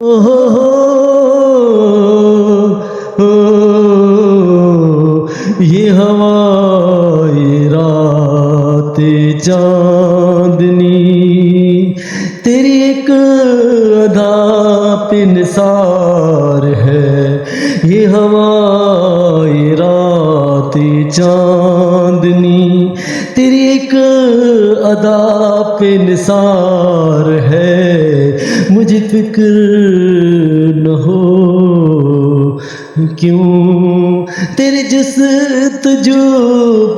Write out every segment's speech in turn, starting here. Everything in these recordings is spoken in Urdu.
ہو یہ ہوا یہ رات چاندنی تیری ایک ادا پہ نثار ہے یہ ہوا یہ رات چاندنی تیری ایک ادا پہ نثار ہے مجھے فکر نہ ہو کیوں تیرے جستجو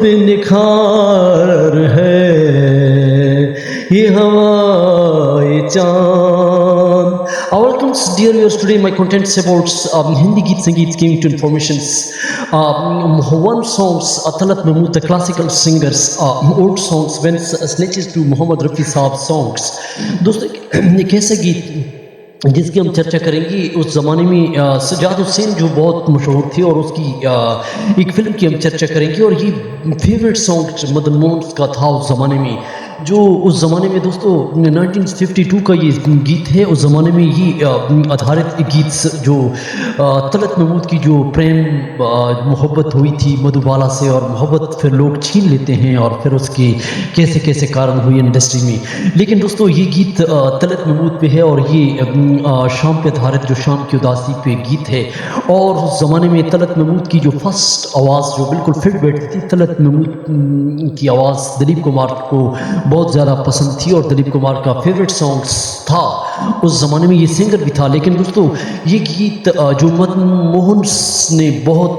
پہ نکھار ہے یہ ہوا یہ چاند. Welcome dear viewers, today my content is about Hindi Geet Sangeet came to informations. One songs Talat Mahmood, the classical singers, old songs when snatches to Muhammad Rafi Saab songs. دوستو ایک ایسا گیت جس کی ہم چرچا کریں گے اس زمانے میں سجاد حسین جو بہت مشہور تھے اور اس کی ایک فلم کی ہم چرچا کریں گے اور یہ فیوریٹ سانگ مدن موہن کا تھا اس زمانے میں جو اس زمانے میں دوستو 1952 کا یہ گیت ہے. اس زمانے میں یہ آدھارت گیت جو طلعت محمود کی جو پریم محبت ہوئی تھی مدھوبالا سے اور محبت پھر لوگ چھین لیتے ہیں اور پھر اس کے کیسے کیسے کارن ہوئی انڈسٹری میں. لیکن دوستو یہ گیت طلعت محمود پہ ہے اور یہ شام پہ آدھارت جو شام کی اداسی پہ گیت ہے. اور اس زمانے میں طلعت محمود کی جو فرسٹ آواز جو بالکل فٹ بیٹھتی تھی طلعت محمود کی آواز دلیپ کمار کو بہت زیادہ پسند تھی اور دلیپ کمار کا فیوریٹ سانگس تھا اس زمانے میں یہ سنگر بھی تھا. لیکن دوستو یہ گیت جو مدن موہن نے بہت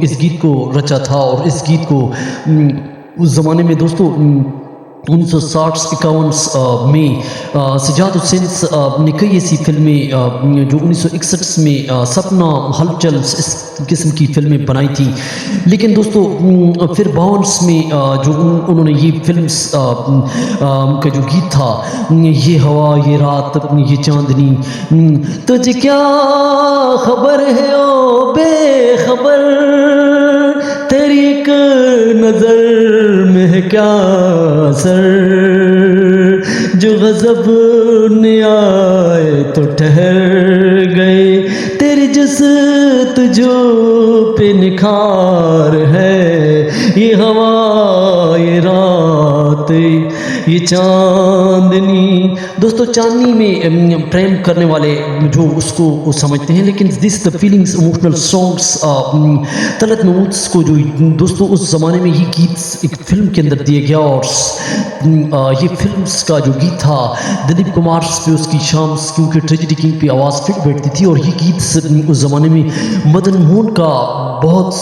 اس گیت کو رچا تھا اور اس گیت کو اس زمانے میں دوستو 1960-51 میں سجاد حسین نے کئی ایسی فلمیں جو 1961 میں سپنا ہلچل اس قسم کی فلمیں بنائی تھی. لیکن دوستو پھر 52 میں جو انہوں نے یہ فلمز کا جو گیت تھا یہ ہوا یہ رات یہ چاندنی تجھے کیا خبر ہے او بے خبر تیری ایک نظر میں ہے کیا اثر جو غضب نے آئے تو ٹھہر گئے تیری جستجو پہ نکھار ہے یہ ہوا یہ رات یہ چاندنی. دوستو چاندنی میں پریم کرنے والے جو اس کو سمجھتے ہیں لیکن this the feelings emotional songs Talat Mahmood کو جو دوستو اس زمانے میں یہ گیت ایک فلم کے اندر دیا گیا اور یہ فلمز کا جو گیت تھا دلیپ کمار پہ اس کی شام کیونکہ ٹریجڈی کنگ پہ آواز فٹ بیٹھتی تھی اور یہ گیت اس زمانے میں مدن موہن کا بہت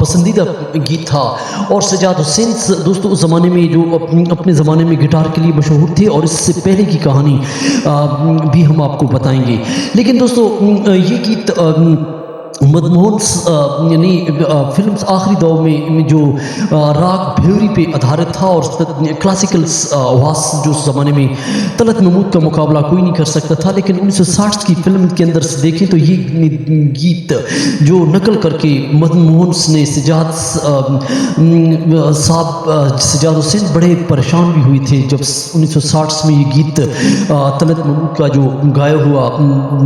پسندیدہ گیت تھا. اور سجاد حسین دوستو اس زمانے میں جو اپنے زمانے میں گٹار کے لیے مشہور تھے اور اس سے پہلے کی کہانی بھی ہم آپ کو بتائیں گے. لیکن دوستو یہ گیت مدن موہن یعنی فلمز آخری دور میں جو راگ بھیوری پہ آدھارت تھا اور کلاسیکل آواز جو اس زمانے میں طلعت محمود کا مقابلہ کوئی نہیں کر سکتا تھا. لیکن 1960 کی فلم کے اندر سے دیکھیں تو یہ گیت جو نقل کر کے مدن موہن نے سجاد حسین بڑے پریشان بھی ہوئے تھے جب 1960 میں یہ گیت طلعت محمود کا جو گایا ہوا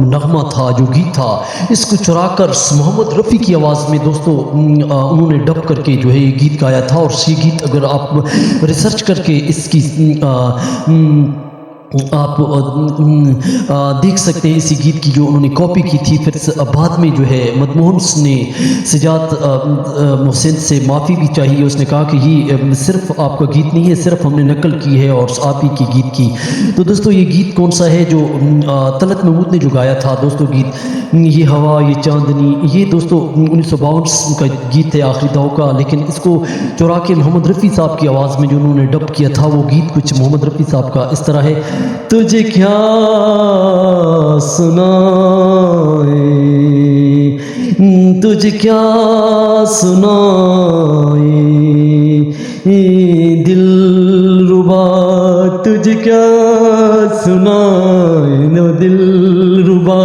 نغمہ تھا جو گیت تھا اس کو چرا کر محمد رفیع کی آواز میں دوستو انہوں نے ڈب کر کے جو ہے یہ گیت گایا تھا. اور یہ گیت اگر آپ ریسرچ کر کے اس کی آپ دیکھ سکتے ہیں اسی گیت کی جو انہوں نے کاپی کی تھی. پھر بعد میں جو ہے مدن موہن نے سجاد حسین سے معافی بھی چاہیے. اس نے کہا کہ یہ صرف آپ کا گیت نہیں ہے صرف ہم نے نقل کی ہے اور آپ ہی کی گیت کی. تو دوستو یہ گیت کون سا ہے جو طلعت محمود نے جو گایا تھا دوستو گیت یہ ہوا یہ چاندنی یہ دوستو 1952 کا گیت ہے آخری دور کا. لیکن اس کو چورا کے محمد رفیع صاحب کی آواز میں جو انہوں نے ڈب کیا تھا وہ گیت کچھ محمد رفیع صاحب کا اس طرح ہے. تجھے کیا سنائے تجھے کیا سنائے دل ربا تجھے کیا سنائے دل ربا.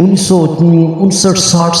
1959-60